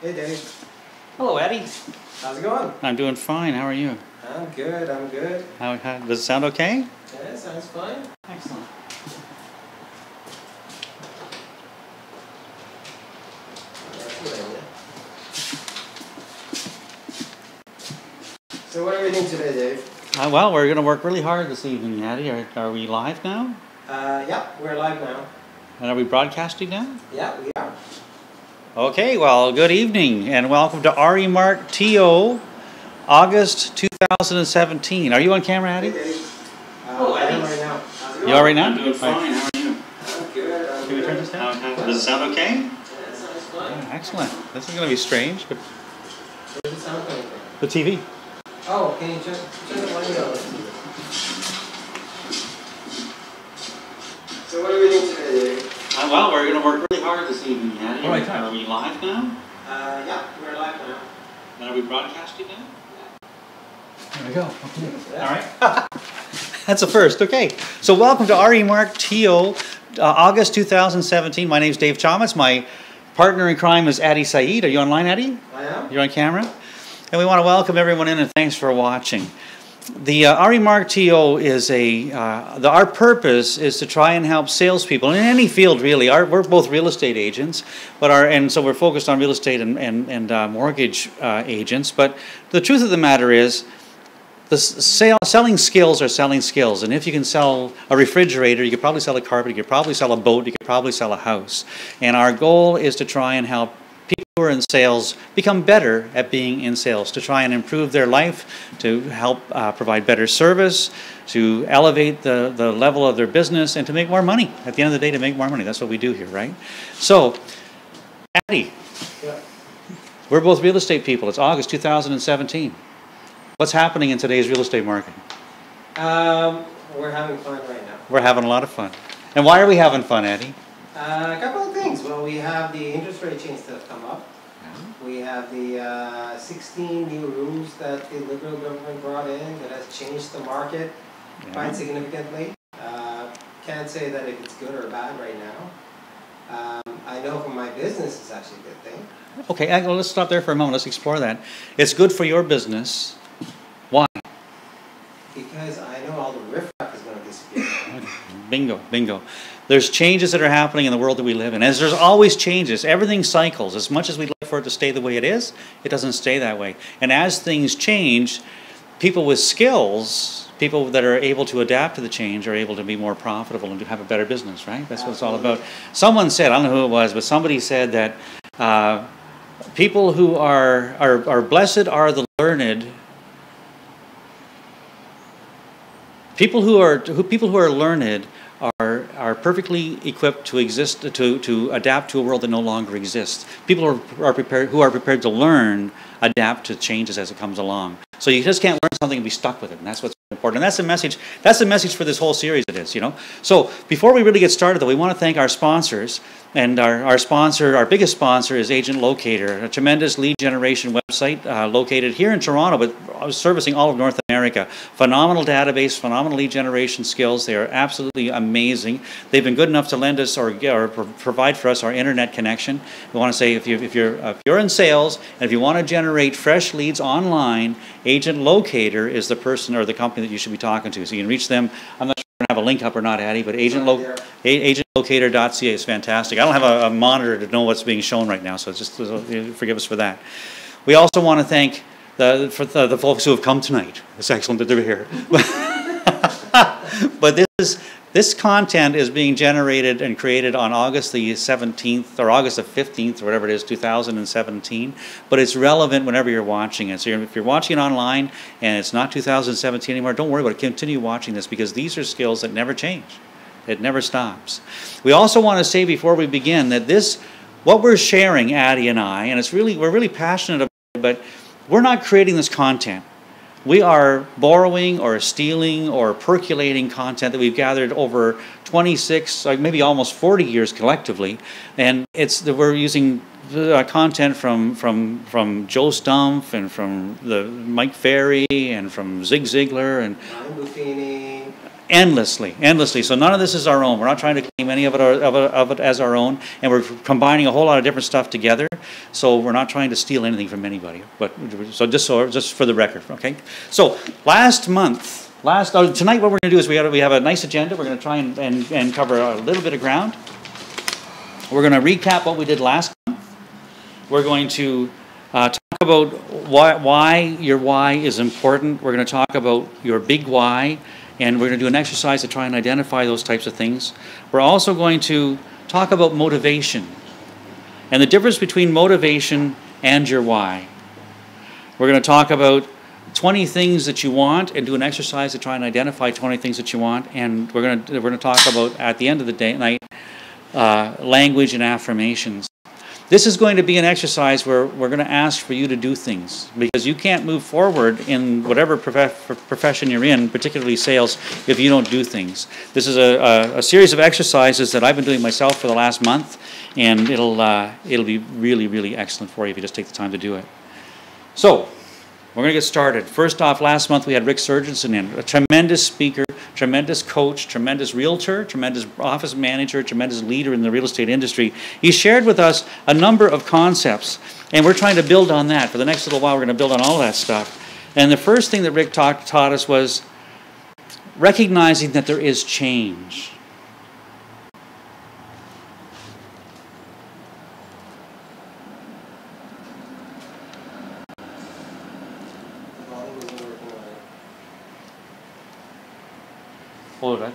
Hey Dave. Hello, Addy. How's it going? I'm doing fine. How are you? I'm good, I'm good. How does it sound okay? Yeah, sounds fine. Excellent. So what are we doing today, Dave? Well, we're going to work really hard this evening, Addy. Are we live now? Yeah, we're live now. And are we broadcasting now? Yeah, we are. Okay, well, good evening and welcome to REMarkTO, August 2017. Are you on camera, Addy? Hey Dave. Oh, I am right now. How's it going? You all right now? I'm doing fine. How are you? I'm good, I'm Can we good. turn this down? Does it sound okay? Yeah, it sounds fine. Yeah, excellent. This is going to be strange, but Where does it sound coming from? the TV. Oh, can you turn the volume down? So what are we doing today, Dave? Well, we're going to work really hard this evening, Addy. All right, Are we live now? Yeah, we're live now. And are we broadcasting now? There we go. Okay. Yeah. All right. That's a first. Okay. So welcome to REMarkTO, August 2017. My name's Dave Chomitz. My partner in crime is Addy Saeed. Are you online, Addy? I am. You're on camera? And we want to welcome everyone in and thanks for watching. The REMarkTO is our purpose is to try and help salespeople in any field really. We're both real estate agents, and so we're focused on real estate and mortgage agents. But the truth of the matter is, selling skills are selling skills. And if you can sell a refrigerator, you could probably sell a carpet, you could probably sell a boat, you could probably sell a house. And our goal is to try and help people who are in sales become better at being in sales, to try and improve their life, to help provide better service, to elevate the level of their business, and to make more money. At the end of the day, to make more money. That's what we do here, right? So, Addy, Yeah. we're both real estate people. It's August 2017. What's happening in today's real estate market? We're having fun right now. We're having a lot of fun. And why are we having fun, Addy? A couple of things. Well, we have the interest rate change that have come up. We have the 16 new rules that the Liberal government brought in that has changed the market quite significantly. Can't say that if it's good or bad right now. I know for my business it's actually a good thing. Okay, well, let's stop there for a moment. Let's explore that. It's good for your business. Why? Because I know all the riffraff is going to disappear. Bingo, bingo. There's changes that are happening in the world that we live in. As there's always changes. Everything cycles. As much as we'd like for it to stay the way it is, it doesn't stay that way. And as things change, people with skills, people that are able to adapt to the change, are able to be more profitable and to have a better business, right? That's what it's all about. Someone said, I don't know who it was, but somebody said that people who are blessed are the learned. People who are learned are perfectly equipped to exist to adapt to a world that no longer exists. People who are prepared to learn, adapt to changes as it comes along. So you just can't learn something and be stuck with it, and that's what's important. And that's the message. That's the message for this whole series. It is, you know. So before we really get started, though, we want to thank our sponsors. And our biggest sponsor is Agent Locator, a tremendous lead generation website located here in Toronto, but servicing all of North America. Phenomenal database, phenomenal lead generation skills. They are absolutely amazing. They've been good enough to lend us or provide for us our internet connection. We want to say if you're in sales and if you want to generate fresh leads online, Agent Locator is the person or the company that you should be talking to. So you can reach them. I'm not sure if I have a link up or not, Addy, but agentlocator.ca is fantastic. I don't have a monitor to know what's being shown right now, so just forgive us for that. We also want to thank the folks who have come tonight. It's excellent that they're here. But this content is being generated and created on August the 17th or August the 15th or whatever it is, 2017. But it's relevant whenever you're watching it. So if you're watching it online and it's not 2017 anymore, don't worry about it. Continue watching this because these are skills that never change. It never stops. We also want to say before we begin that what we're sharing, Addy and I, and we're really passionate about it, but we're not creating this content. We are borrowing or stealing or percolating content that we've gathered over 26, maybe almost 40 years collectively, and we're using content from Joe Stumpf and from Mike Ferry and from Zig Ziglar and endlessly, endlessly. So none of this is our own. We're not trying to claim any of it as our own, and we're combining a whole lot of different stuff together. So we're not trying to steal anything from anybody. But just for the record, okay? So tonight what we're going to do is we have a nice agenda. We're going to try and cover a little bit of ground. We're going to recap what we did last month. We're going to talk about why your why is important. We're going to talk about your big why. And we're going to do an exercise to try and identify those types of things. We're also going to talk about motivation and the difference between motivation and your why. We're going to talk about 20 things that you want and do an exercise to try and identify 20 things that you want. And we're going to talk about, at the end of the night, language and affirmations. This is going to be an exercise where we're going to ask for you to do things, because you can't move forward in whatever profession you're in, particularly sales, if you don't do things. This is a series of exercises that I've been doing myself for the last month, and it'll be really, really excellent for you if you just take the time to do it. So, we're going to get started. First off, last month we had Rick Surgenson in, a tremendous speaker, tremendous coach, tremendous realtor, tremendous office manager, tremendous leader in the real estate industry. He shared with us a number of concepts, and we're trying to build on that. For the next little while, we're going to build on all that stuff. And the first thing that Rick taught us was recognizing that there is change. Oh, do I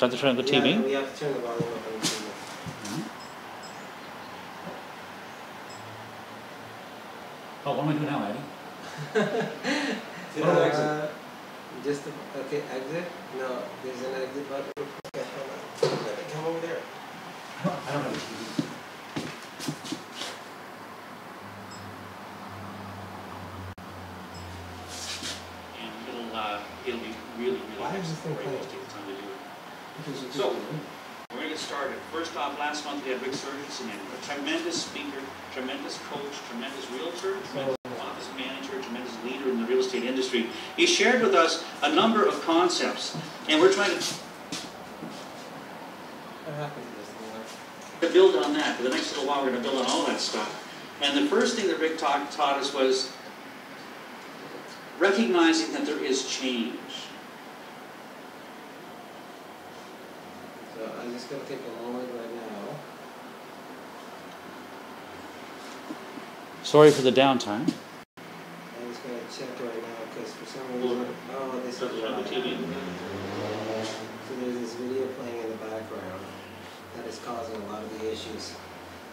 have to turn on the TV? Yeah, we have to turn the volume up on the TV. Oh, what am I doing now, Addy? Okay, exit? No, there's an exit button. Okay, hold on. Come over there. I don't have a TV. And it'll be really, really Why is this thing playing? So, we're going to get started. First off, last month we had Rick Surgenson in, a tremendous speaker, tremendous coach, tremendous realtor, tremendous office manager, tremendous leader in the real estate industry. He shared with us a number of concepts, and we're trying to build on that. For the next little while, we're going to build on all that stuff. And the first thing that Rick taught us was recognizing that there is change. So I'm just going to take a moment right now. Sorry for the downtime. I'm just going to check right now because for some reason, this is on the TV. So there's this video playing in the background that is causing a lot of the issues.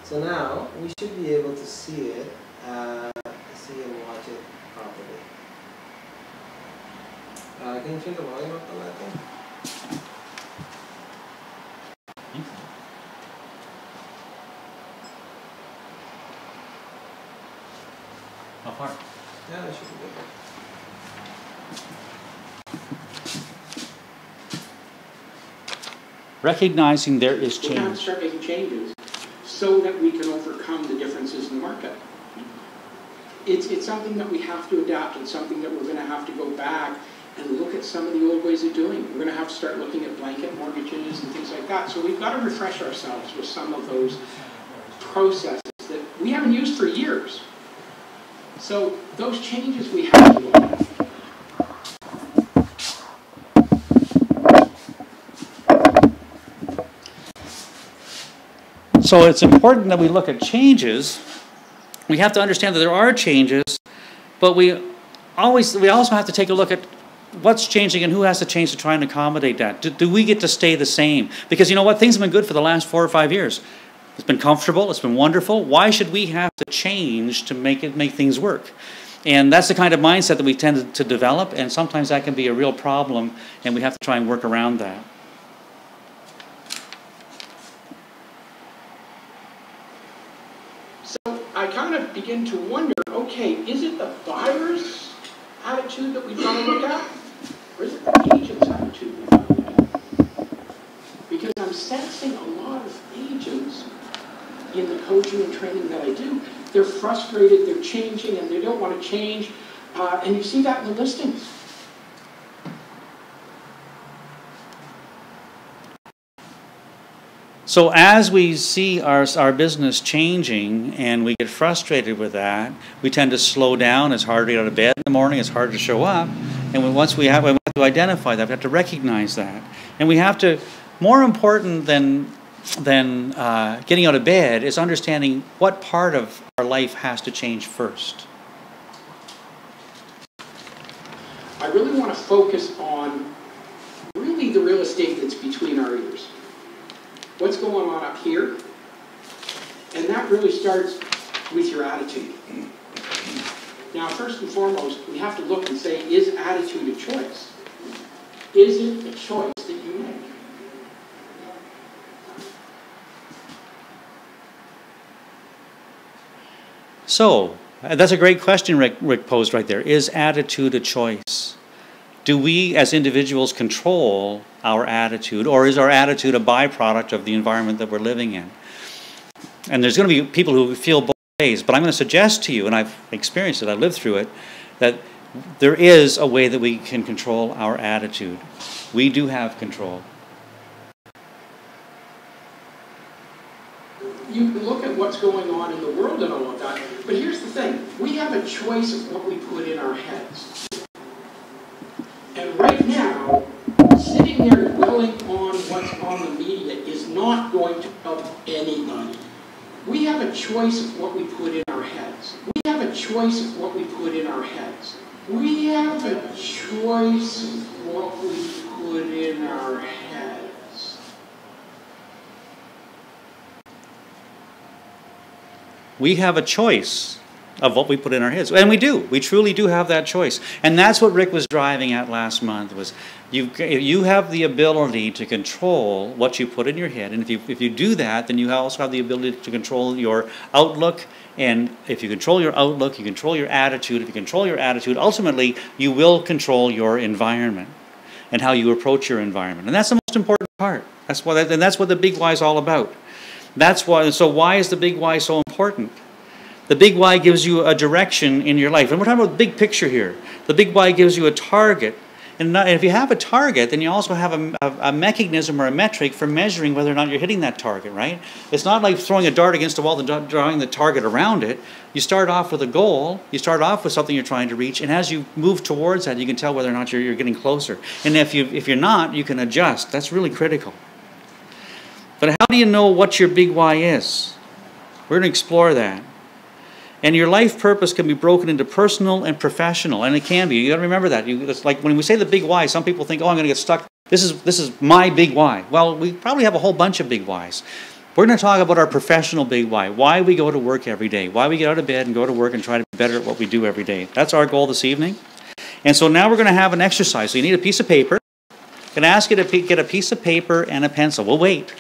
So now we should be able to see it, see and watch it properly. Can you turn the volume up on that thing? How far? Yeah, that should be good. Recognizing there is We have to change. start making changes so that we can overcome the differences in the market. It's something that we have to adapt. It's something that we're going to have to go back and look at some of the old ways of doing it. We're going to have to start looking at blanket mortgages and things like that. So we've got to refresh ourselves with some of those processes that we haven't used for years. So those changes we have to look at. So it's important that we look at changes. We have to understand that there are changes, but we also have to take a look at what's changing and who has to change to try and accommodate that. Do we get to stay the same? Because you know what? Things have been good for the last 4 or 5 years. It's been comfortable. It's been wonderful. Why should we have to change to make things work? And that's the kind of mindset that we tend to develop, and sometimes that can be a real problem, and we have to try and work around that. So I kind of begin to wonder, okay, is it the buyer's attitude that we've got to look at? Or is it the agent's attitude we've got to look at? Because I'm sensing a lot of agents in the coaching and training that I do, they're frustrated, they're changing, and they don't want to change. And you see that in the listings. So as we see our business changing and we get frustrated with that, we tend to slow down. It's harder to get out of bed in the morning. It's harder to show up. And once we have to identify that, we have to recognize that. And we have to, more important than getting out of bed is understanding what part of our life has to change first. I really want to focus on really the real estate that's between our ears. What's going on up here? And that really starts with your attitude. Now, first and foremost, we have to look and say, is attitude a choice? Is it a choice that you make? So, that's a great question Rick posed right there. Is attitude a choice? Do we as individuals control our attitude, or is our attitude a byproduct of the environment that we're living in? And there's going to be people who feel both ways, but I'm going to suggest to you, and I've experienced it, I lived through it, that there is a way that we can control our attitude. We do have control. You can look at what's going on in the world and all of that, but here's the thing. We have a choice of what we put in our heads. And right now, sitting there dwelling on what's on the media is not going to help anybody. We have a choice of what we put in our heads. We have a choice of what we put in our heads. We have a choice of what we put in our heads. We have a choice of what we put in our heads. And we do. We truly do have that choice. And that's what Rick was driving at last month, was you have the ability to control what you put in your head. And if you do that, then you also have the ability to control your outlook. And if you control your outlook, you control your attitude. If you control your attitude, ultimately, you will control your environment and how you approach your environment. And that's the most important part. That's what the Big Why is all about. That's why. So why is the Big Why so important? The Big Why gives you a direction in your life. And we're talking about the big picture here. The Big Why gives you a target. And if you have a target, then you also have a mechanism or a metric for measuring whether or not you're hitting that target, right? It's not like throwing a dart against a wall and drawing the target around it. You start off with a goal. You start off with something you're trying to reach. And as you move towards that, you can tell whether or not you're getting closer. And if you're not, you can adjust. That's really critical. But how do you know what your Big Why is? We're going to explore that. And your life purpose can be broken into personal and professional, and it can be. You got to remember that. It's like when we say the Big Why, some people think, "Oh, I'm going to get stuck. This is my Big Why." Well, we probably have a whole bunch of Big Whys. We're going to talk about our professional Big Why. Why we go to work every day. Why we get out of bed and go to work and try to be better at what we do every day. That's our goal this evening. And so now we're going to have an exercise. So you need a piece of paper. I'm going to ask you to get a piece of paper and a pencil. We'll wait.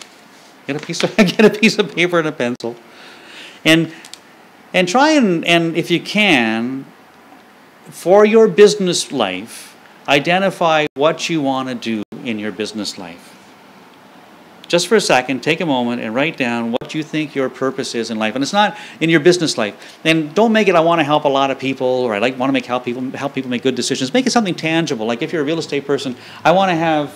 Get a piece of paper and a pencil, and try and if you can, for your business life, identify what you want to do in your business life. Just for a second, take a moment and write down what you think your purpose is in life. And it's not in your business life. And don't make it, I want to help a lot of people, or I want to help people make good decisions. Make it something tangible. Like if you're a real estate person, I want to have,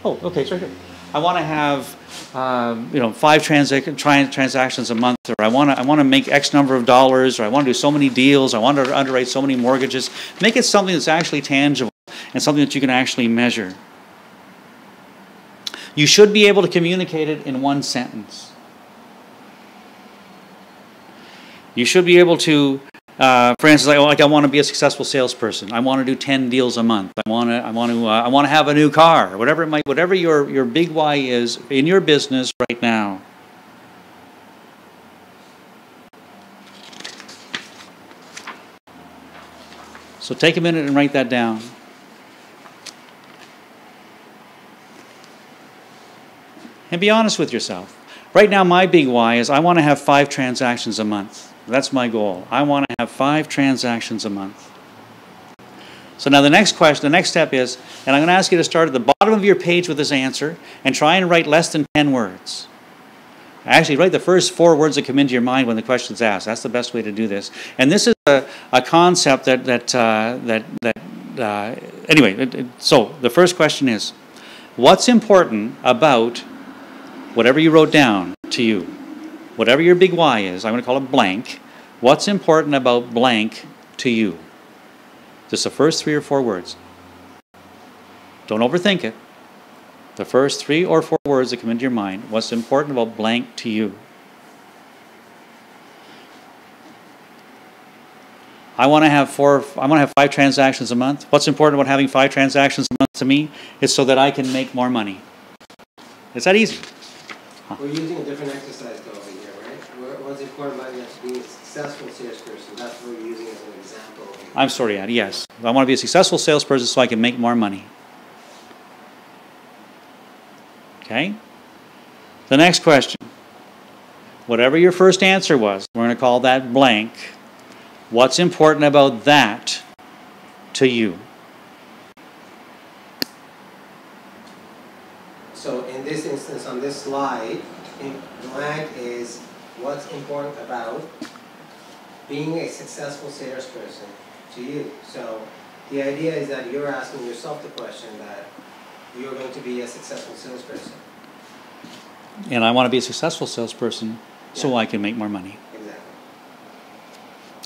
oh, okay, it's right here. I want to have 5 transactions a month, or I want to make X number of dollars, or I want to do so many deals, I want to underwrite so many mortgages. Make it something that's actually tangible and something that you can actually measure. You should be able to communicate it in one sentence. You should be able to, for instance, like I want to be a successful salesperson. I want to do 10 deals a month. I want to have a new car. Whatever your Big Why is in your business right now. So take a minute and write that down. And be honest with yourself. Right now, my Big Why is I want to have 5 transactions a month. That's my goal. I want to have 5 transactions a month. So now the next step is, and I'm going to ask you to start at the bottom of your page with this answer and try and write less than 10 words. Actually, write the first 4 words that come into your mind when the question's asked. That's the best way to do this. And this is a concept anyway, so the first question is, what's important about whatever you wrote down to you, whatever your big why is, I'm going to call it blank. What's important about blank to you? Just the first 3 or 4 words. Don't overthink it. The first 3 or 4 words that come into your mind. What's important about blank to you? I want to have 5 transactions a month. What's important about having 5 transactions a month to me is so that I can make more money. It's that easy. We're using a different exercise though over here, right? What's important about being a successful salesperson? That's what we're using as an example. I'm sorry, Addy, yes. I want to be a successful salesperson so I can make more money. Okay? The next question. Whatever your first answer was, we're going to call that blank. What's important about that to you? So in this instance, on this slide, blank is what's important about being a successful salesperson to you. So the idea is that you're asking yourself the question that you're going to be a successful salesperson. And I want to be a successful salesperson so I can make more money. Exactly.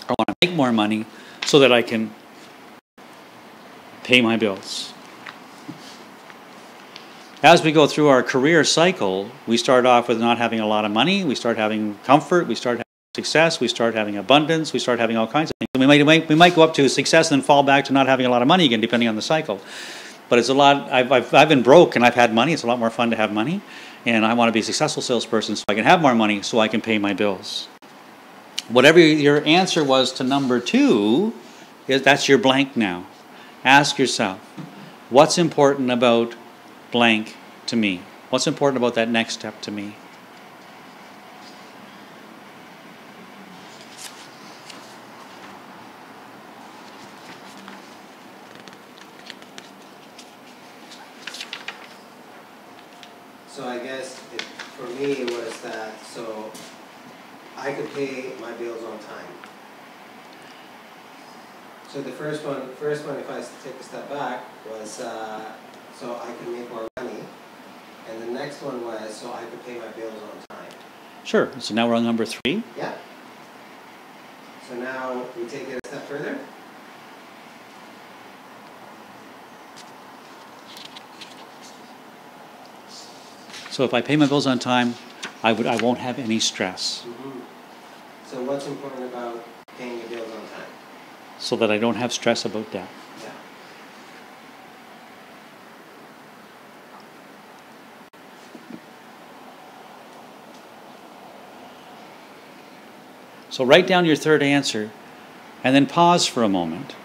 I want to make more money so that I can pay my bills. As we go through our career cycle, we start off with not having a lot of money, we start having comfort, we start having success, we start having abundance, we start having all kinds of things. We might go up to success and then fall back to not having a lot of money again, depending on the cycle. But it's a lot, I've been broke and I've had money, it's a lot more fun to have money. And I want to be a successful salesperson so I can have more money so I can pay my bills. Whatever your answer was to number 2, that's your blank now. Ask yourself, what's important about blank to me? What's important about that next step to me? So I guess for me it was that so I could pay my bills on time. So the first one, if I take a step back, was so I could make more money, and the next one was so I could pay my bills on time. Sure. So now we're on number 3. Yeah. So now we take it a step further. So if I pay my bills on time, I won't have any stress. Mm-hmm. So what's important about paying your bills on time? So that I don't have stress about debt. Yeah. So write down your third answer and then pause for a moment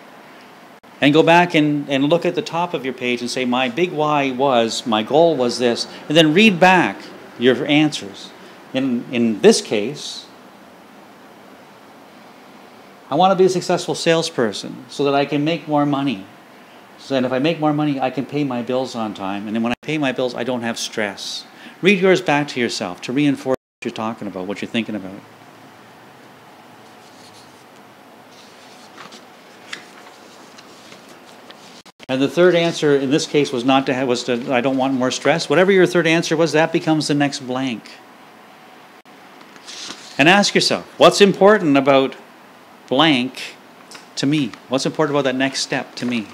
and go back and look at the top of your page and say, my big why was, my goal was this, and then read back your answers. In this case, I want to be a successful salesperson so that I can make more money. So that if I make more money, I can pay my bills on time. And then when I pay my bills, I don't have stress. Read yours back to yourself to reinforce what you're talking about, what you're thinking about. And the third answer in this case was not to have, was to, I don't want more stress. Whatever your third answer was, that becomes the next blank. And ask yourself, what's important about blank to me? What's important about that next step to me?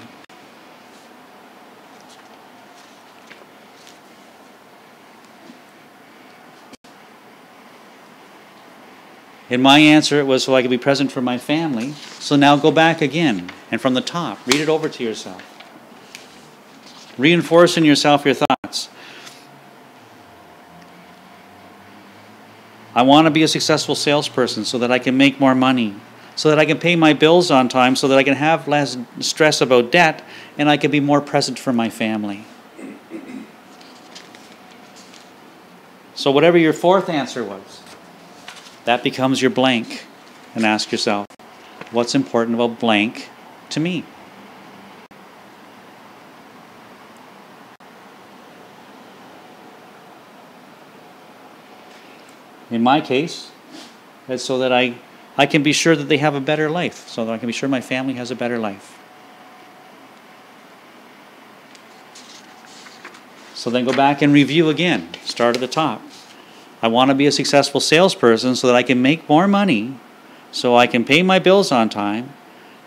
In my answer, it was so I could be present for my family. So now go back again, and from the top, read it over to yourself. Reinforce in yourself your thoughts. I want to be a successful salesperson so that I can make more money, so that I can pay my bills on time, so that I can have less stress about debt, and I can be more present for my family. So whatever your fourth answer was, that becomes your blank. And ask yourself, what's important about blank to me? In my case, it's so that I can be sure that they have a better life, so that I can be sure my family has a better life. So then go back and review again. Start at the top. I want to be a successful salesperson so that I can make more money, so I can pay my bills on time,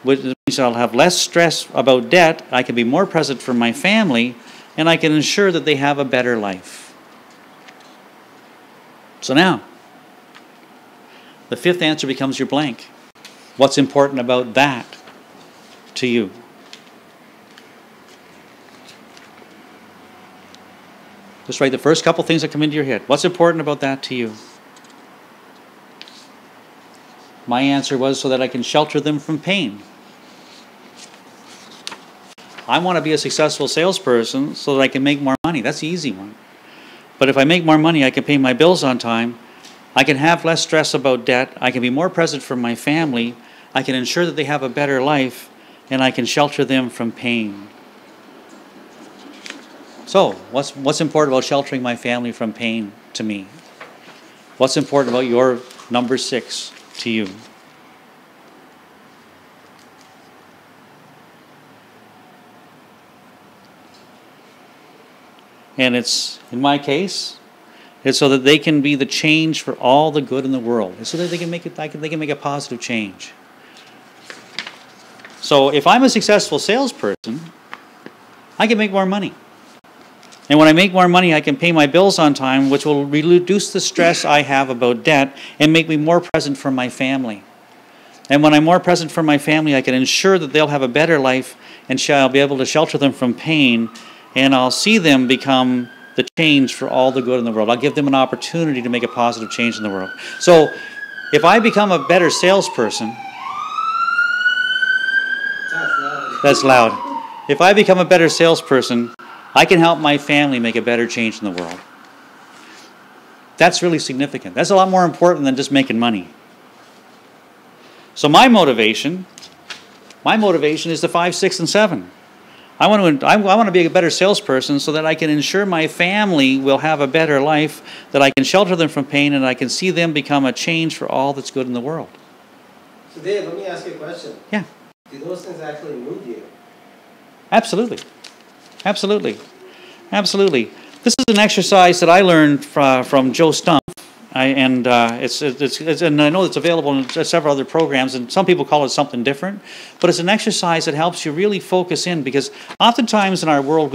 which means I'll have less stress about debt, I can be more present for my family, and I can ensure that they have a better life. So now, the fifth answer becomes your blank. What's important about that to you? Just write the first couple things that come into your head. What's important about that to you? My answer was so that I can shelter them from pain. I want to be a successful salesperson so that I can make more money. That's the easy one. But if I make more money, I can pay my bills on time. I can have less stress about debt. I can be more present for my family. I can ensure that they have a better life. And I can shelter them from pain. So, what's important about sheltering my family from pain to me? What's important about your number 6 to you? And it's, in my case, it's so that they can be the change for all the good in the world. It's so that they can make a positive change. So if I'm a successful salesperson, I can make more money. And when I make more money, I can pay my bills on time, which will reduce the stress I have about debt and make me more present for my family. And when I'm more present for my family, I can ensure that they'll have a better life and I'll be able to shelter them from pain, and I'll see them become the change for all the good in the world. I'll give them an opportunity to make a positive change in the world. So if I become a better salesperson, that's loud. If I become a better salesperson, I can help my family make a better change in the world. That's really significant. That's a lot more important than just making money. So my motivation is the 5, 6, and 7. I want to be a better salesperson so that I can ensure my family will have a better life, that I can shelter them from pain, and I can see them become a change for all that's good in the world. So Dave, let me ask you a question. Yeah. Do those things actually move you? Absolutely. Absolutely. Absolutely. This is an exercise that I learned from Joe Stumpf. And I know it's available in several other programs, and some people call it something different, but it's an exercise that helps you really focus in, because oftentimes in our world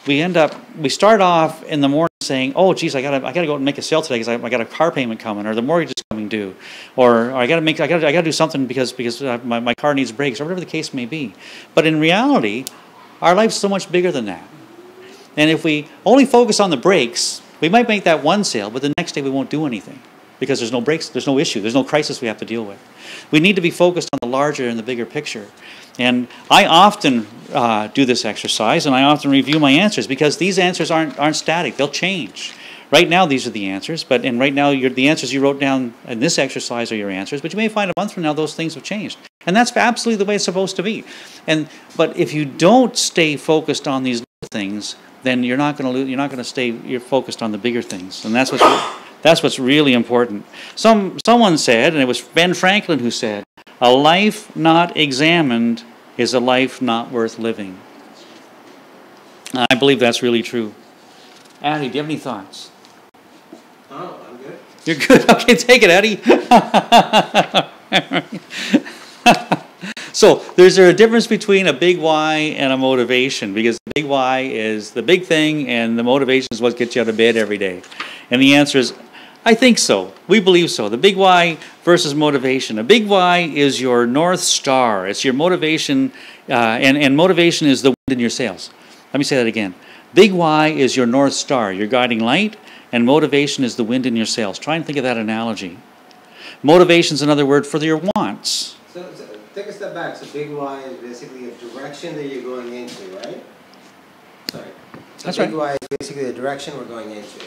we start off in the morning saying, oh geez, I gotta go and make a sale today because I got a car payment coming, or the mortgage is coming due, or I gotta do something because my car needs brakes, or whatever the case may be. But in reality, our life's so much bigger than that. And if we only focus on the brakes, we might make that one sale, but the next day we won't do anything because there's no breaks, there's no issue, there's no crisis we have to deal with. We need to be focused on the larger and the bigger picture. And I often do this exercise, and I often review my answers, because these answers aren't static, they'll change. Right now these are the answers, and right now the answers you wrote down in this exercise are your answers, but you may find a month from now those things have changed. And that's absolutely the way it's supposed to be. But if you don't stay focused on these little things, then you're not going to stay. You're focused on the bigger things, and that's what's really important. Someone said, and it was Ben Franklin who said, "A life not examined is a life not worth living." I believe that's really true. Addy, do you have any thoughts? Oh, I'm good. You're good. Okay, take it, Addy. So, there's a difference between a big why and a motivation, because the big why is the big thing and the motivation is what gets you out of bed every day. And the answer is, I think so. We believe so. The big why versus motivation. A big why is your North Star. It's your motivation, and motivation is the wind in your sails. Let me say that again. Big why is your North Star, your guiding light, and motivation is the wind in your sails. Try and think of that analogy. Motivation is another word for your wants. So take a step back. So big why is basically a direction that you're going into, right? Sorry. So That's big right. why is basically the direction we're going into.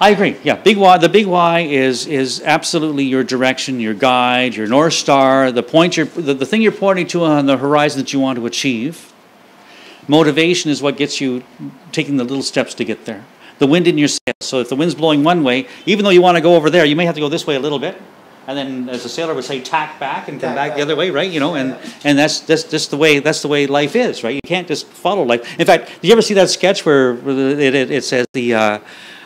I agree. Yeah, big why. The big why is absolutely your direction, your guide, your North Star, the point the thing you're pointing to on the horizon that you want to achieve. Motivation is what gets you taking the little steps to get there. The wind in your sails. So if the wind's blowing one way, even though you want to go over there, you may have to go this way a little bit. And then, as a sailor would say, tack back and come back the other way, right? You know, and that's just the way life is, right? You can't just follow life. In fact, did you ever see that sketch where it says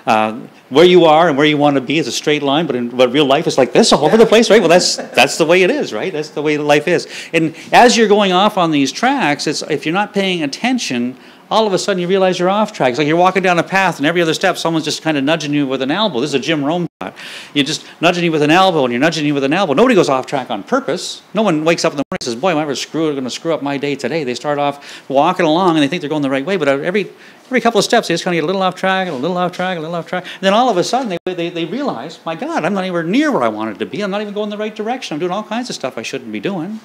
Where you are and where you want to be is a straight line, but real life is like this all over the place, right? Well, that's the way it is, right? That's the way life is. And as you're going off on these tracks, if you're not paying attention, all of a sudden you realize you're off track. It's like you're walking down a path and every other step someone's just kind of nudging you with an elbow. This is a Jim Rome thought. You're just nudging you with an elbow and you're nudging you with an elbow. Nobody goes off track on purpose. No one wakes up in the morning and says, boy, I'm going to screw up my day today. They start off walking along and they think they're going the right way, but every couple of steps they just kind of get a little off track, a little off track, a little off track. And then all of a sudden they realize, my God, I'm not anywhere near where I wanted to be. I'm not even going the right direction. I'm doing all kinds of stuff I shouldn't be doing.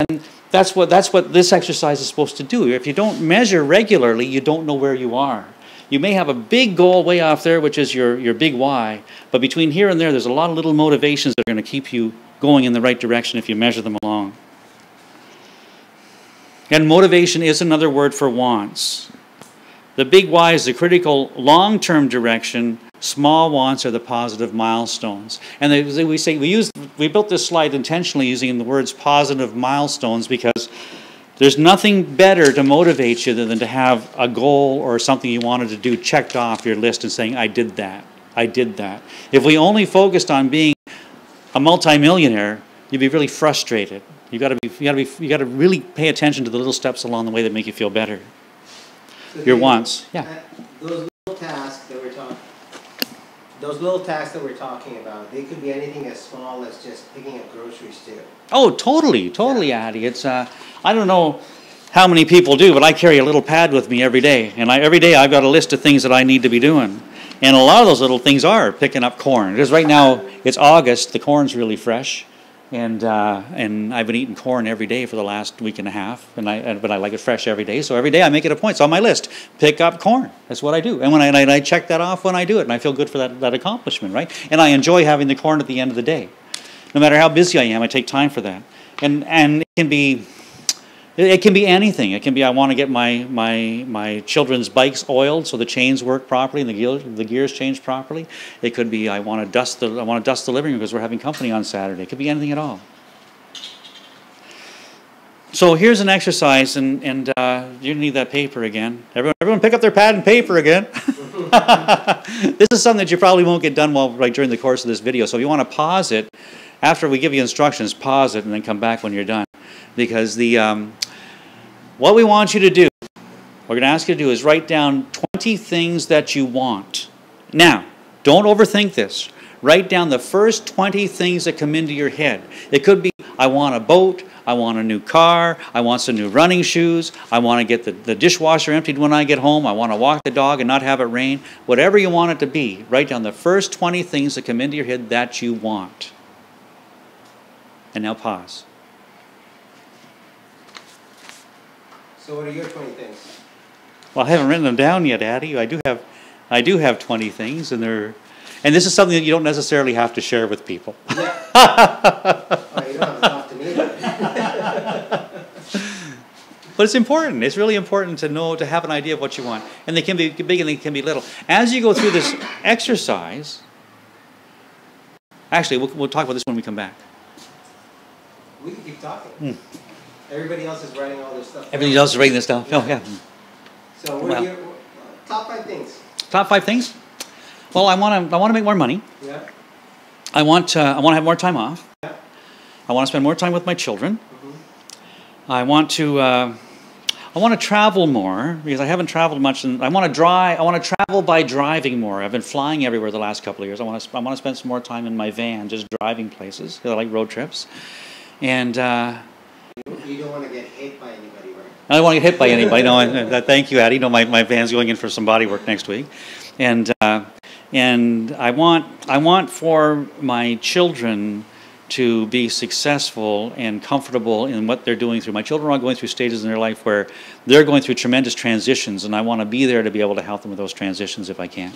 And that's what this exercise is supposed to do. If you don't measure regularly, you don't know where you are. You may have a big goal way off there, which is your big why, but between here and there's a lot of little motivations that are going to keep you going in the right direction if you measure them along. And motivation is another word for wants. The big why is the critical long-term direction. Small wants are the positive milestones. And we built this slide intentionally using the words positive milestones because there's nothing better to motivate you than to have a goal or something you wanted to do checked off your list and saying, I did that. I did that. If we only focused on being a multimillionaire, you'd be really frustrated. You got to really pay attention to the little steps along the way that make you feel better. So your wants, yeah. Those little tasks that we're talking about, they could be anything as small as just picking up groceries too. Oh, totally, Addy. It's I don't know how many people do, but I carry a little pad with me every day, and every day I've got a list of things that I need to be doing, and a lot of those little things are picking up corn. Because right now it's August, the corn's really fresh. And I've been eating corn every day for the last week and a half, but I like it fresh every day. So every day I make it a point. It's on my list. Pick up corn. That's what I do. And I check that off when I do it, and I feel good for that accomplishment, right? And I enjoy having the corn at the end of the day. No matter how busy I am, I take time for that. And it can be anything. It can be I want to get my children's bikes oiled so the chains work properly and the gears change properly. It could be I want to dust the living room because we're having company on Saturday. It could be anything at all. So here's an exercise, and you need that paper again. Everyone pick up their pad and paper again. This is something that you probably won't get done during the course of this video. So if you want to pause it, after we give you instructions, pause it and then come back when you're done. Because what we want you to do, what we're going to ask you to do is write down 20 things that you want. Now, don't overthink this. Write down the first 20 things that come into your head. It could be, I want a boat, I want a new car, I want some new running shoes, I want to get the dishwasher emptied when I get home, I want to walk the dog and not have it rain. Whatever you want it to be, write down the first 20 things that come into your head that you want. And now pause. So what are your 20 things? Well, I haven't written them down yet, Addy. I do have 20 things, and this is something that you don't necessarily have to share with people. Yeah. Oh, you don't have to talk to me about it. But it's important. It's really important to have an idea of what you want, and they can be big and they can be little. As you go through this exercise, actually, we'll talk about this when we come back. We can keep talking. Everybody else is writing all this stuff. Everybody else is writing this stuff. Oh, yeah. So what are your top 5 things? Top 5 things? Well, I want to make more money. Yeah. I want to have more time off. Yeah. I want to spend more time with my children. Mm-hmm. I want to travel more because I haven't traveled much, and I want to travel by driving more. I've been flying everywhere the last couple of years. I want to spend some more time in my van, just driving places. I like road trips, and. You don't want to get hit by anybody, right? I don't want to get hit by anybody. No, thank you, Addy. No, my van's going in for some body work next week, and I want for my children to be successful and comfortable in what they're doing through. My children are going through stages in their life where they're going through tremendous transitions, and I want to be there to be able to help them with those transitions if I can,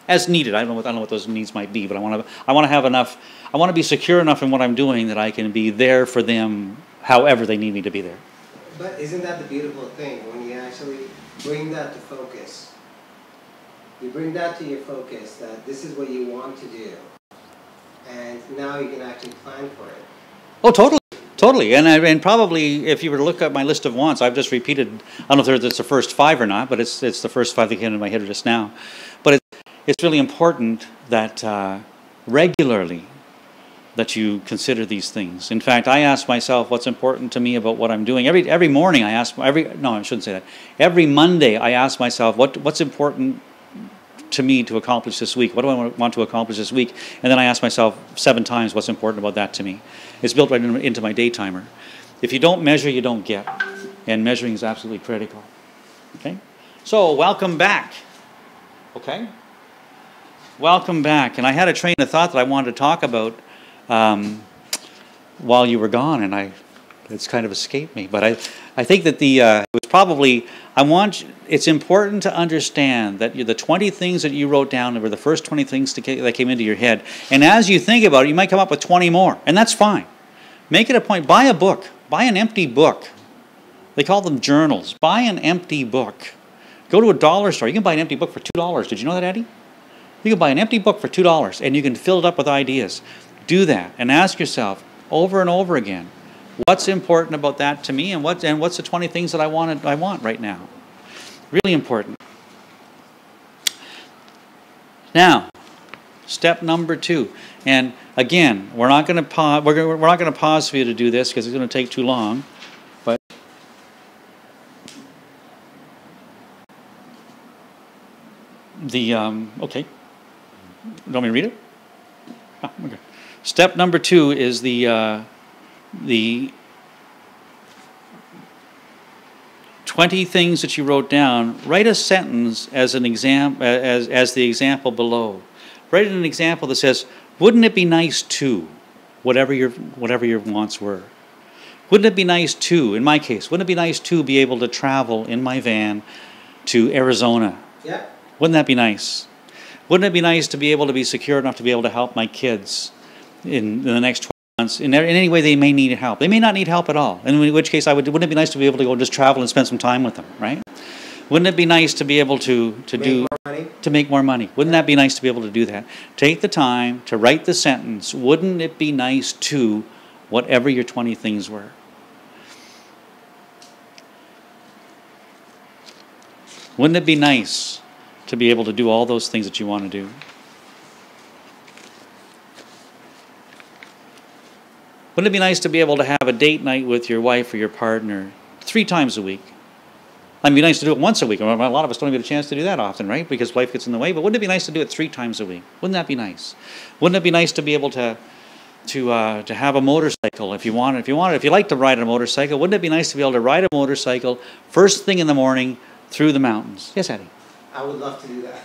as needed. I don't know what those needs might be, but I want to have enough. I want to be secure enough in what I'm doing that I can be there for them however they need me to be there. But isn't that the beautiful thing when you actually bring that to focus? You bring that to your focus that this is what you want to do, and now you can actually plan for it. Oh, totally. And probably if you were to look at my list of wants, I've just repeated. I don't know if it's the first 5 or not, but it's the first 5 that came into my head just now. But it's really important that regularly that you consider these things. In fact, I ask myself what's important to me about what I'm doing. Every morning I ask, no, I shouldn't say that. Every Monday I ask myself what's important to me to accomplish this week. What do I want to accomplish this week? And then I ask myself 7 times what's important about that to me. It's built right into my day timer. If you don't measure, you don't get. And measuring is absolutely critical. Okay? So, welcome back. Okay? Welcome back. And I had a train of thought that I wanted to talk about while you were gone, and it's kind of escaped me. But I think that it was probably, it's important to understand that the 20 things that you wrote down were the first 20 things that came into your head. And as you think about it, you might come up with 20 more, and that's fine. Make it a point. Buy a book. Buy an empty book. They call them journals. Buy an empty book. Go to a dollar store. You can buy an empty book for $2. Did you know that, Addy? You can buy an empty book for $2, and you can fill it up with ideas. Do that, and ask yourself over and over again, what's important about that to me, and what's the 20 things that I want right now. Really important. Now, step number 2, and again, we're not going to pause. We're not going to pause for you to do this because it's going to take too long. But okay, you want me to read it? Oh, okay. Step number 2 is the 20 things that you wrote down. Write a sentence as an as the example below. Write an example that says, "Wouldn't it be nice to," whatever your wants were. Wouldn't it be nice to, in my case, wouldn't it be nice to be able to travel in my van to Arizona? Yeah. Wouldn't that be nice? Wouldn't it be nice to be able to be secure enough to be able to help my kids in the next 12 months in any way they may need help? They may not need help at all, in which case wouldn't it be nice to be able to go just travel and spend some time with them, right? Wouldn't it be nice to be able to make more money? Wouldn't that be nice to be able to do that? Take the time to write the sentence, wouldn't it be nice to, whatever your 20 things were. Wouldn't it be nice to be able to do all those things that you want to do? Wouldn't it be nice to be able to have a date night with your wife or your partner 3 times a week? It'd be nice to do it once a week. A lot of us don't get a chance to do that often, right? Because life gets in the way. But wouldn't it be nice to do it 3 times a week? Wouldn't that be nice? Wouldn't it be nice to be able to have a motorcycle if you like to ride a motorcycle? Wouldn't it be nice to be able to ride a motorcycle first thing in the morning through the mountains? Yes, Addy. I would love to do that.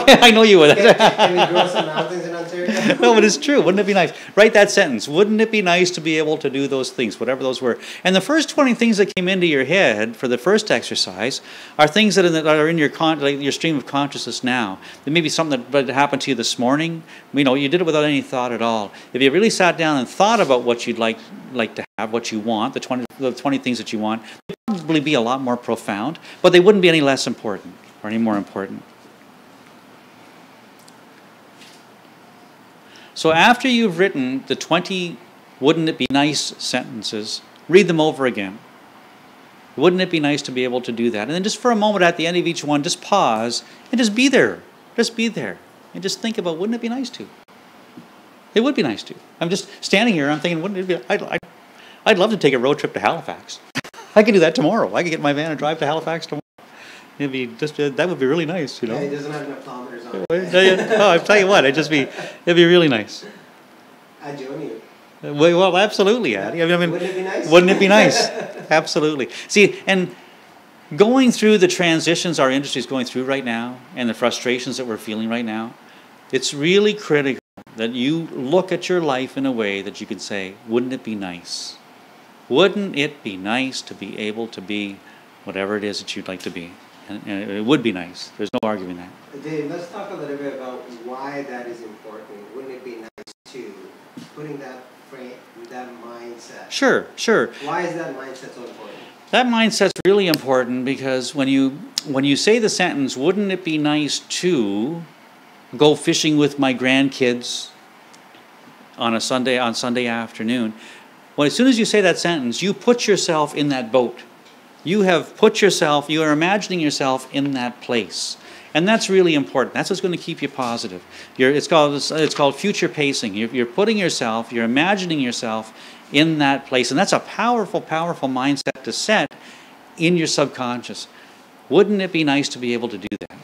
Okay, I know you would. Can we grow some mountains in Ontario? No, but it's true. Wouldn't it be nice? Write that sentence. Wouldn't it be nice to be able to do those things, whatever those were? And the first 20 things that came into your head for the first exercise are things that are in your stream of consciousness now. There may be something that happened to you this morning. You did it without any thought at all. If you really sat down and thought about what you'd like to have, what you want, the 20 things that you want, they'd probably be a lot more profound, but they wouldn't be any less important or any more important. So after you've written the 20 wouldn't it be nice sentences, read them over again. Wouldn't it be nice to be able to do that? And then just for a moment at the end of each one, just pause and just be there. Just be there. And just think about, wouldn't it be nice to? It would be nice to. I'm just standing here, I'm thinking, wouldn't it be, I'd love to take a road trip to Halifax. I could do that tomorrow. I could get in my van and drive to Halifax tomorrow. It'd be that would be really nice, Yeah, he doesn't have enough kilometers on it. Oh, I'll tell you what, it'd be really nice. I join you. Well, absolutely, Addy. Wouldn't it be nice? Wouldn't it be nice? Absolutely. See, and going through the transitions our industry is going through right now, and the frustrations that we're feeling right now, it's really critical that you look at your life in a way that you can say, wouldn't it be nice? Wouldn't it be nice to be able to be whatever it is that you'd like to be? And it would be nice. There's no arguing that. Dave, let's talk a little bit about why that is important. Wouldn't it be nice to putting that mindset? Sure. Why is that mindset so important? That mindset's really important because when you say the sentence, wouldn't it be nice to go fishing with my grandkids on Sunday afternoon? Well, as soon as you say that sentence, you put yourself in that boat. You are imagining yourself in that place. And that's really important. That's what's going to keep you positive. It's called future pacing. You're putting yourself, you're imagining yourself in that place. And that's a powerful, powerful mindset to set in your subconscious. Wouldn't it be nice to be able to do that?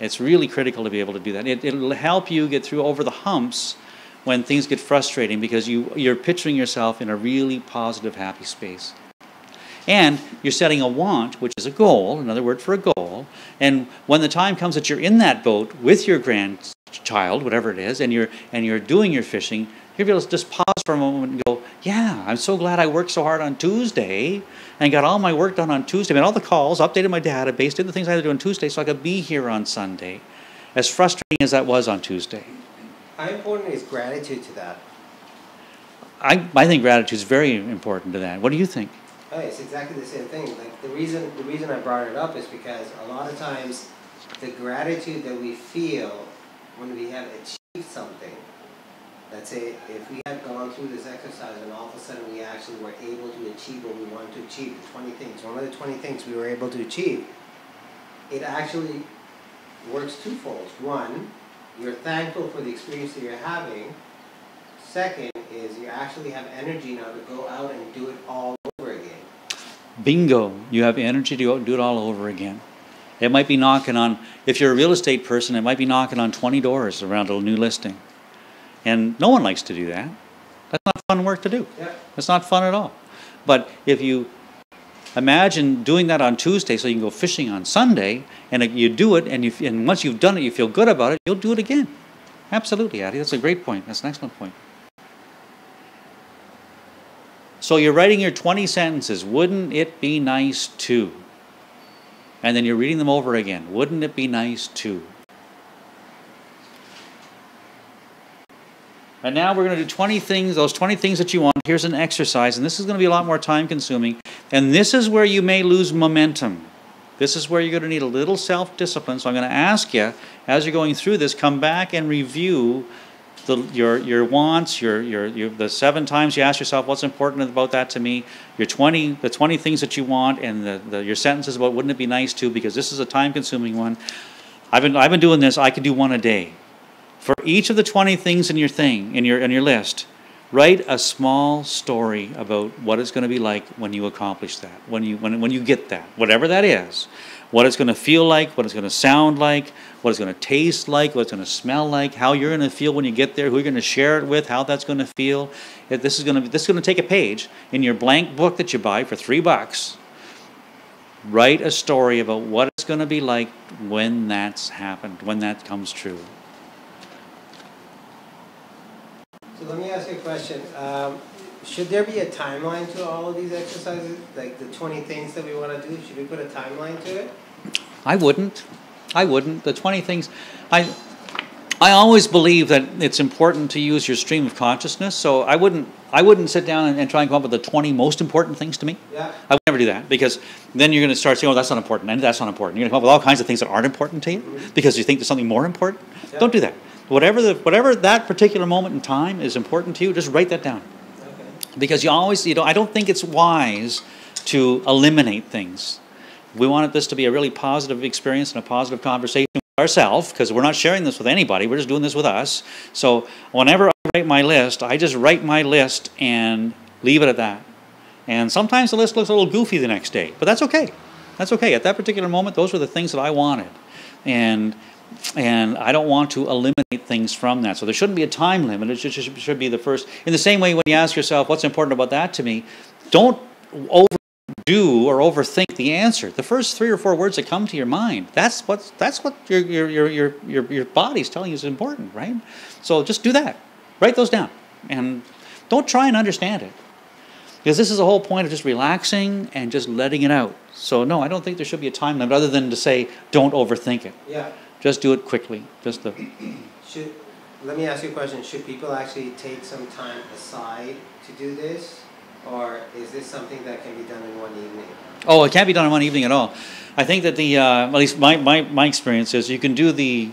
It's really critical to be able to do that. It'll help you get through over the humps when things get frustrating, because you're picturing yourself in a really positive, happy space. And you're setting a want, which is a goal, another word for a goal. And when the time comes that you're in that boat with your grandchild, whatever it is, and you're doing your fishing, you're able to just pause for a moment and go, yeah, I'm so glad I worked so hard on Tuesday and got all my work done on Tuesday, made all the calls, updated my database, did the things I had to do on Tuesday so I could be here on Sunday. As frustrating as that was on Tuesday. How important is gratitude to that? I think gratitude is very important to that. What do you think? Oh, it's exactly the same thing. Like the reason I brought it up is because a lot of times the gratitude that we feel when we have achieved something. Let's say if we had gone through this exercise and all of a sudden we actually were able to achieve what we wanted to achieve, the 20 things, one of the 20 things we were able to achieve, it actually works twofold. One, you're thankful for the experience that you're having. Second is you actually have energy now to go out and do it all over again. Bingo. You have energy to go out and do it all over again. It might be knocking on, if you're a real estate person, it might be knocking on 20 doors around a new listing. And no one likes to do that. That's not fun work to do. Yeah. That's not fun at all. But if you imagine doing that on Tuesday so you can go fishing on Sunday, and you do it, and once you've done it, you feel good about it, you'll do it again. Absolutely, Addy. That's a great point. That's an excellent point. So you're writing your 20 sentences. Wouldn't it be nice to? And then you're reading them over again. Wouldn't it be nice to? And now we're going to do 20 things, those 20 things that you want. Here's an exercise, and this is going to be a lot more time consuming. And this is where you may lose momentum. This is where you're going to need a little self-discipline. So I'm going to ask you, as you're going through this, come back and review your wants, the 7 times you ask yourself, what's important about that to me, the 20 things that you want, and your sentences about wouldn't it be nice to, because this is a time-consuming one. I've been doing this. I could do one a day. For each of the 20 things in your list, write a small story about what it's going to be like when you accomplish that, when you get that, whatever that is, what it's going to feel like, what it's going to sound like, what it's going to taste like, what it's going to smell like, how you're going to feel when you get there, who you're going to share it with, how that's going to feel. This is going to take a page in your blank book that you buy for $3. Write a story about what it's going to be like when that's happened, when that comes true. So let me ask you a question. Should there be a timeline to all of these exercises? Like the 20 things that we want to do, should we put a timeline to it? I wouldn't. The 20 things, I always believe that it's important to use your stream of consciousness, so I wouldn't sit down and try and come up with the 20 most important things to me. Yeah. I would never do that, because then you're going to start saying, oh, that's not important, and that's not important. You're going to come up with all kinds of things that aren't important to you, because you think there's something more important. Yeah. Don't do that. Whatever that particular moment in time is important to you, just write that down. Okay. Because I don't think it's wise to eliminate things. We wanted this to be a really positive experience and a positive conversation with ourselves, because we're not sharing this with anybody, we're just doing this with us. So whenever I write my list, I just write my list and leave it at that. And sometimes the list looks a little goofy the next day, but that's okay. That's okay. At that particular moment, those were the things that I wanted. And I don't want to eliminate things from that. So there shouldn't be a time limit. It should be the first. In the same way, when you ask yourself, what's important about that to me, don't overdo or overthink the answer. The first 3 or 4 words that come to your mind, that's what your body's telling you is important, right? So just do that. Write those down. And don't try and understand it. Because this is the whole point of just relaxing and just letting it out. So no, I don't think there should be a time limit other than to say, don't overthink it. Yeah. Just do it quickly. Let me ask you a question. Should people actually take some time aside to do this? Or is this something that can be done in one evening? Oh, it can't be done in one evening at all. I think that at least my experience is you can do the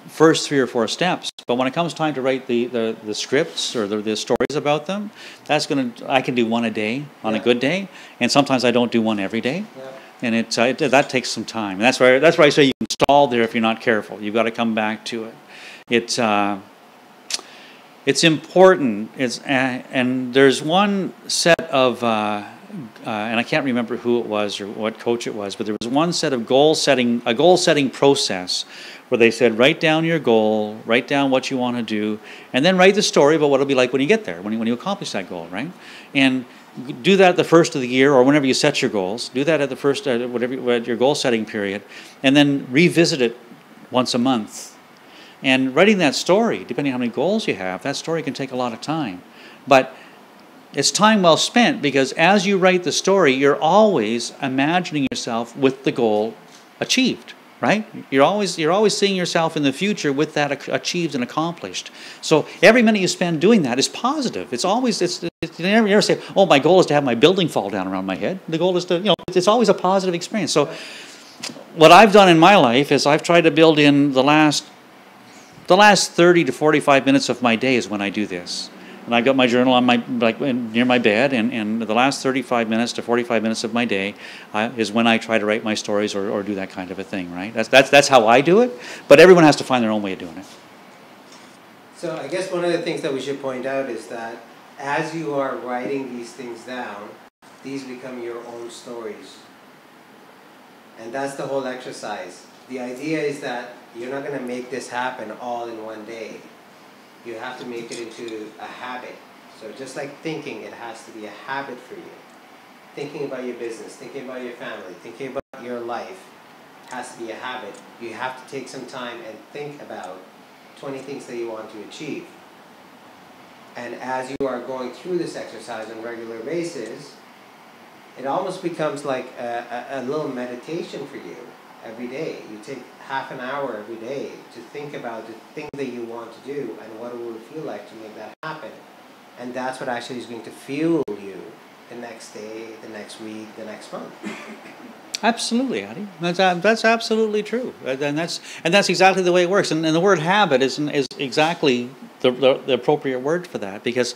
first 3 or 4 steps, but when it comes time to write the scripts or the stories about them, I can do one a day on a good day, and sometimes I don't do one every day. Yeah. And that takes some time. And that's why I say you can stall there if you're not careful. You've got to come back to it. It's important. And there's one set of, and I can't remember who it was or what coach it was, but there was one set of goal setting process where they said, write down your goal, write down what you want to do, and then write the story about what it'll be like when you get there, when you accomplish that goal, right? And do that at the first of the year or whenever you set your goals. Do that at the first, at your goal setting period, and then revisit it once a month. And writing that story, depending on how many goals you have, that story can take a lot of time. But it's time well spent, because as you write the story, you're always imagining yourself with the goal achieved, right? You're always seeing yourself in the future with that achieved and accomplished. So every minute you spend doing that is positive. It's always, you never say, oh, my goal is to have my building fall down around my head. The goal is to, it's always a positive experience. So what I've done in my life is I've tried to build in the last 30 to 45 minutes of my day is when I do this. And I've got my journal on near my bed, and the last 35 minutes to 45 minutes of my day is when I try to write my stories or do that kind of a thing, right? That's how I do it, but everyone has to find their own way of doing it. So I guess one of the things that we should point out is that as you are writing these things down, these become your own stories. And that's the whole exercise. The idea is that you're not going to make this happen all in one day. You have to make it into a habit. So just like thinking, it has to be a habit for you. Thinking about your business, thinking about your family, thinking about your life has to be a habit. You have to take some time and think about 20 things that you want to achieve. And as you are going through this exercise on a regular basis, it almost becomes like a little meditation for you every day. You take half an hour every day to think about the thing that you want to do and what it will feel like to make that happen. And that's what actually is going to fuel you the next day, the next week, the next month. Absolutely, Addy. That's absolutely true, and that's exactly the way it works. And the word habit is exactly the appropriate word for that, because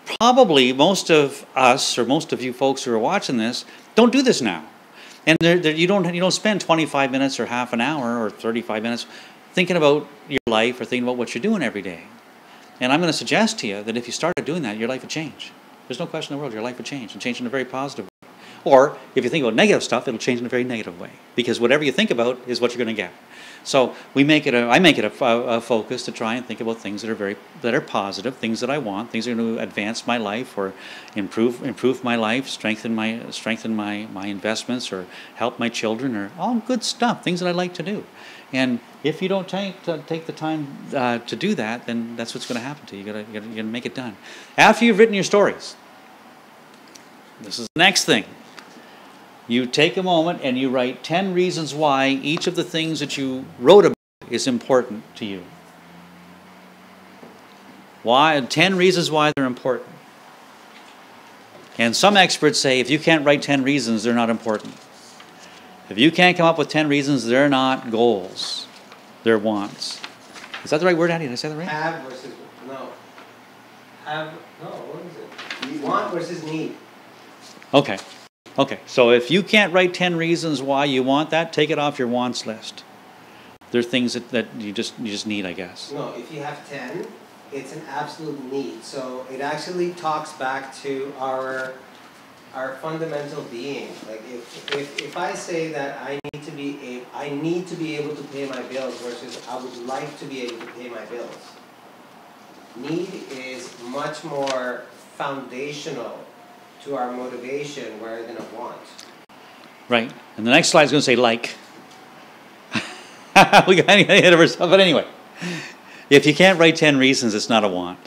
probably most of us or most of you folks who are watching this don't do this now. And you don't spend 25 minutes or half an hour or 35 minutes thinking about your life or thinking about what you're doing every day. And I'm going to suggest to you that if you started doing that, your life would change. There's no question in the world your life would change, and change in a very positive way. Or if you think about negative stuff, it'll change in a very negative way, because whatever you think about is what you're going to get. So I make it a focus to try and think about things that are positive, things that I want, things that are going to advance my life or improve my life, strengthen my investments, or help my children, or all good stuff, things that I like to do. And if you don't take the time to do that, then that's what's going to happen to you. You're going to make it done. After you've written your stories, this is the next thing. You take a moment and you write 10 reasons why each of the things that you wrote about is important to you. 10 reasons why they're important. And some experts say if you can't write 10 reasons, they're not important. If you can't come up with 10 reasons, they're not goals. They're wants. Is that the right word, Addy? Did I say that right? Have versus, no. What is it? Want versus need. Okay. So if you can't write 10 reasons why you want that, take it off your wants list. They're things that you just need, I guess. No, if you have 10, it's an absolute need. So it actually talks back to our fundamental being. Like if I say that I need to be able to pay my bills versus I would like to be able to pay my bills. Need is much more foundational to our motivation rather than a want. Right. And the next slide is going to say like. We got ahead of ourselves. But anyway, if you can't write 10 reasons, it's not a want.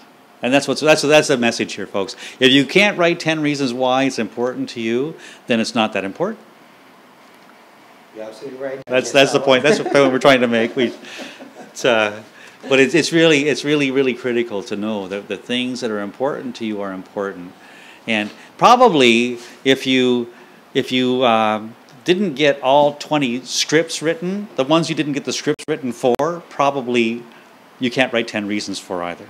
And that's the message here, folks. If you can't write 10 reasons why it's important to you, then it's not that important. You're absolutely right. That's the point. That's the point we're trying to make. But it's really critical to know that the things that are important to you are important. And probably if you didn't get all 20 scripts written, the ones you didn't get the scripts written for, probably you can't write 10 reasons for either.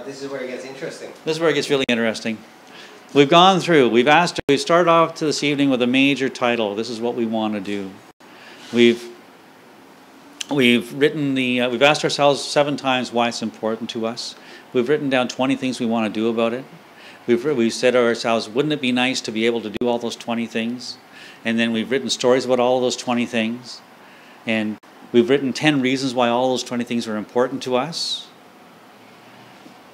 This is where it gets interesting. This is where it gets really interesting. We've gone through, we've started off to this evening with a major title. This is what we want to do. We've written we've asked ourselves 7 times why it's important to us. We've written down 20 things we want to do about it. We've said to ourselves, wouldn't it be nice to be able to do all those 20 things? And then we've written stories about all of those 20 things. And we've written 10 reasons why all those 20 things are important to us.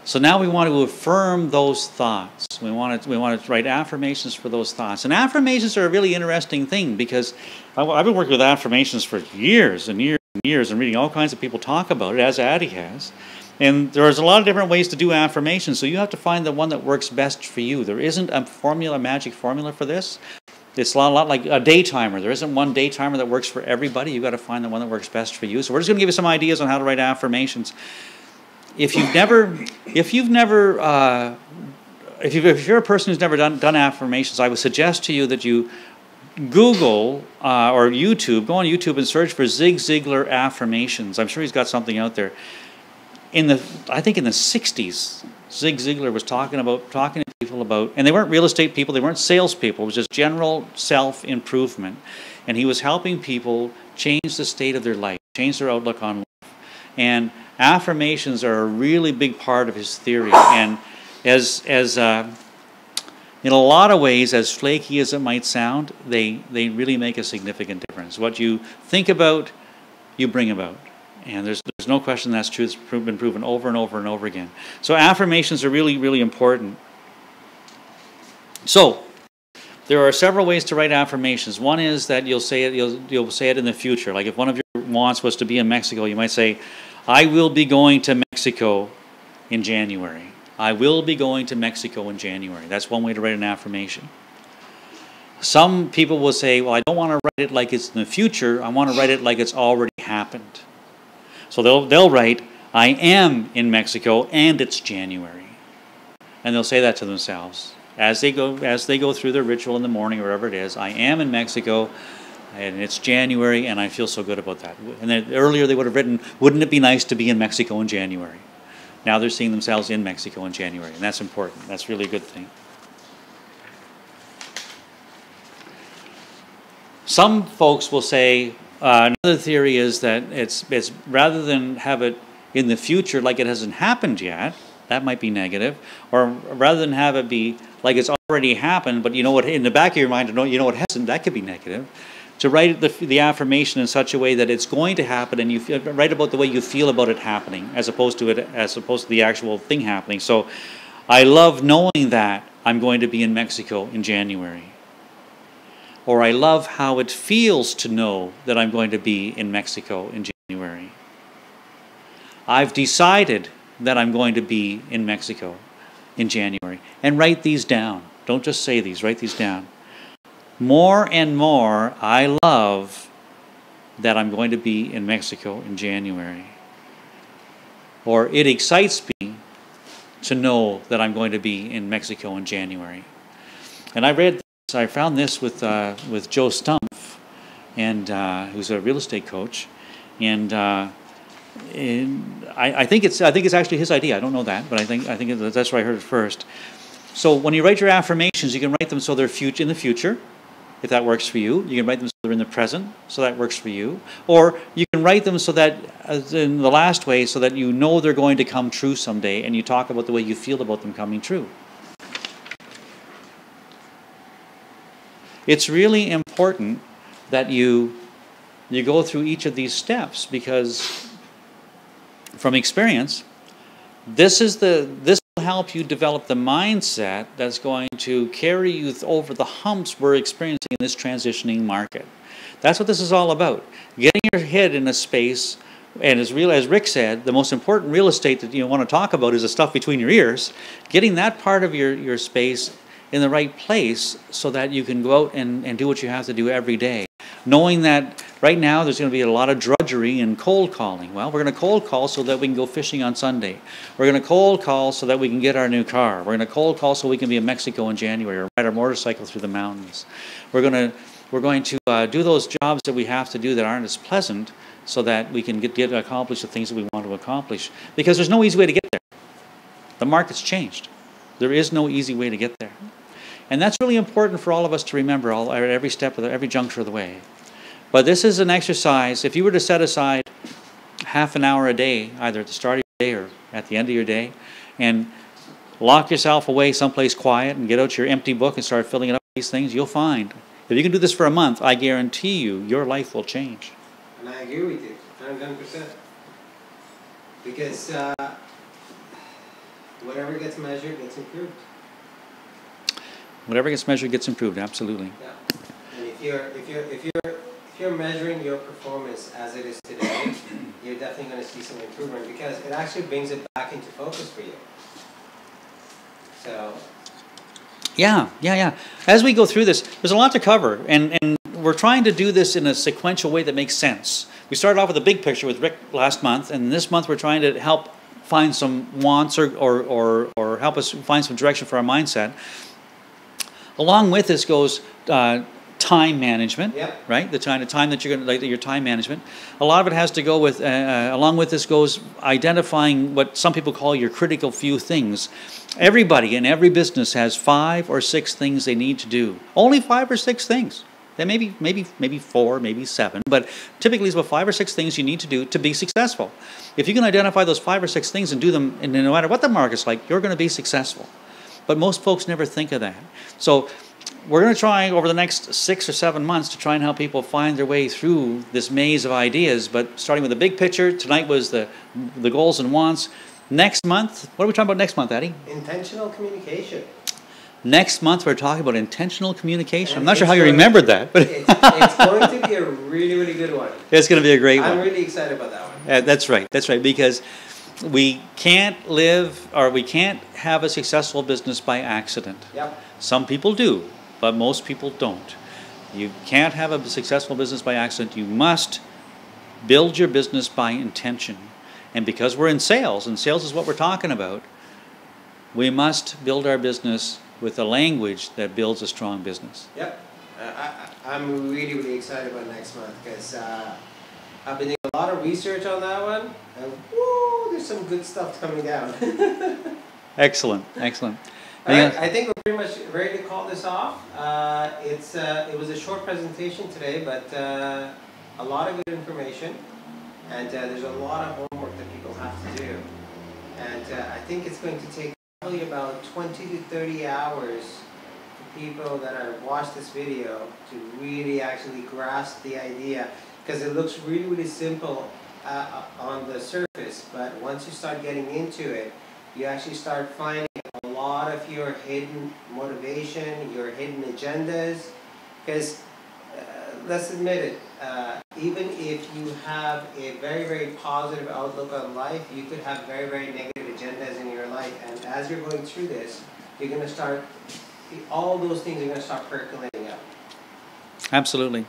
So now we want to affirm those thoughts. We want to write affirmations for those thoughts. And affirmations are a really interesting thing because I've been working with affirmations for years and years and years and reading all kinds of people talk about it, as Addy has. And there's a lot of different ways to do affirmations, so you have to find the one that works best for you. There isn't a magic formula for this. It's a lot like a day timer. There isn't one day timer that works for everybody. You've got to find the one that works best for you. So we're just going to give you some ideas on how to write affirmations. If you're a person who's never done affirmations, I would suggest to you that you Google or YouTube, go on YouTube and search for Zig Ziglar affirmations. I'm sure he's got something out there. I think in the 60s, Zig Ziglar was talking to people about, and they weren't real estate people, they weren't salespeople, it was just general self-improvement. And he was helping people change the state of their life, change their outlook on life. And affirmations are a really big part of his theory. And as in a lot of ways, as flaky as it might sound, they really make a significant difference. What you think about, you bring about. And there's no question that's true. It's been proven over and over and over again. So affirmations are really, really important. So there are several ways to write affirmations. One is that you'll say it in the future. Like if one of your wants was to be in Mexico, you might say, I will be going to Mexico in January. I will be going to Mexico in January. That's one way to write an affirmation. Some people will say, well, I don't want to write it like it's in the future. I want to write it like it's already happened. So they'll write, I am in Mexico and it's January. And they'll say that to themselves. As they go through their ritual in the morning or wherever it is, I am in Mexico and it's January and I feel so good about that. And then earlier they would have written, wouldn't it be nice to be in Mexico in January? Now they're seeing themselves in Mexico in January, and that's important. That's really a good thing. Some folks will say, another theory is that it's rather than have it in the future like it hasn't happened yet, that might be negative, or rather than have it be like it's already happened, but you know what, in the back of your mind, you know what hasn't, that could be negative. To write the affirmation in such a way that it's going to happen, and you write about the way you feel about it happening, as opposed to the actual thing happening. So, I love knowing that I'm going to be in Mexico in January. Or I love how it feels to know that I'm going to be in Mexico in January. I've decided that I'm going to be in Mexico in January. And write these down. Don't just say these, write these down. More and more, I love that I'm going to be in Mexico in January. Or it excites me to know that I'm going to be in Mexico in January. And I found this with Joe Stumpf, and who's a real estate coach, and I think it's actually his idea. I don't know that, but I think that's where I heard it first. So when you write your affirmations, you can write them so they're in the future, if that works for you. You can write them so they're in the present, so that works for you. Or you can write them so that, as in the last way, so that you know they're going to come true someday, and you talk about the way you feel about them coming true. It's really important that you go through each of these steps, because from experience, this will help you develop the mindset that's going to carry you over the humps we're experiencing in this transitioning market. That's what this is all about. Getting your head in a space, and as Rick said, the most important real estate that you want to talk about is the stuff between your ears. Getting that part of your space in the right place so that you can go out and do what you have to do every day. Knowing that right now there's going to be a lot of drudgery and cold calling. Well, we're going to cold call so that we can go fishing on Sunday. We're going to cold call so that we can get our new car. We're going to cold call so we can be in Mexico in January or ride our motorcycle through the mountains. We're going to do those jobs that we have to do that aren't as pleasant so that we can get accomplish the things that we want to accomplish. Because there's no easy way to get there. The market's changed. There is no easy way to get there. And that's really important for all of us to remember at every step of every juncture of the way. But this is an exercise. If you were to set aside half an hour a day, either at the start of your day or at the end of your day, and lock yourself away someplace quiet and get out your empty book and start filling it up with these things, you'll find if you can do this for a month, I guarantee you, your life will change. And I agree with you, 110%. Because whatever gets measured gets improved. Whatever gets measured gets improved, absolutely. Yeah. And if you're measuring your performance as it is today, you're definitely going to see some improvement because it actually brings it back into focus for you. So. Yeah. As we go through this, there's a lot to cover, and we're trying to do this in a sequential way that makes sense. We started off with a big picture with Rick last month, and this month we're trying to help find some wants or help us find some direction for our mindset. Along with this goes time management, yep. Right? The time that you're going to, like your time management. A lot of it has to go with, along with this goes identifying what some people call your critical few things. Everybody in every business has 5 or 6 things they need to do. Only 5 or 6 things. Then maybe 4, maybe 7, but typically it's about 5 or 6 things you need to do to be successful. If you can identify those 5 or 6 things and do them, and no matter what the market's like, you're going to be successful. But most folks never think of that. So we're going to try over the next 6 or 7 months to try and help people find their way through this maze of ideas, but starting with the big picture. Tonight was the goals and wants. Next month, what are we talking about next month, Addy? Intentional communication. Next month we're talking about intentional communication. I'm not sure how you remembered that, but it's going to be a really, really good one. It's going to be a great one. I'm really excited about that one. That's right, because we can't live or we can't have a successful business by accident. Yep. Some people do, but most people don't. You can't have a successful business by accident. You must build your business by intention. And because we're in sales, and sales is what we're talking about, we must build our business with a language that builds a strong business. Yep. I'm really, really excited about next month because I've been doing a lot of research on that one, and woo, there's some good stuff coming down. Excellent. All right, I think we're pretty much ready to call this off. It was a short presentation today, but a lot of good information, and there's a lot of homework that people have to do. And I think it's going to take probably about 20 to 30 hours for people that have watched this video to really actually grasp the idea, because it looks really, really simple on the surface, but once you start getting into it, you actually start finding a lot of your hidden motivation, your hidden agendas, because let's admit it, even if you have a very, very positive outlook on life, you could have very, very negative agendas in your life, and as you're going through this, you're going to start, all those things are going to start percolating up. Absolutely.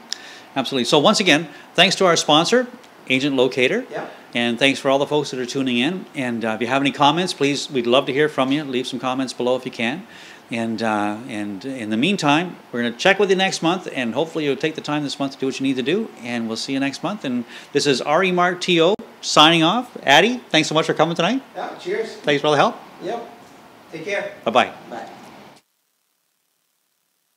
So once again, thanks to our sponsor, Agent Locator. Yep. And thanks for all the folks that are tuning in. And if you have any comments, please, we'd love to hear from you. Leave some comments below if you can. And in the meantime, we're going to check with you next month, and hopefully you'll take the time this month to do what you need to do. And we'll see you next month. And this is REMarkTO signing off. Addy, thanks so much for coming tonight. Yeah, cheers. Thanks for all the help. Yep. Take care. Bye-bye. Bye.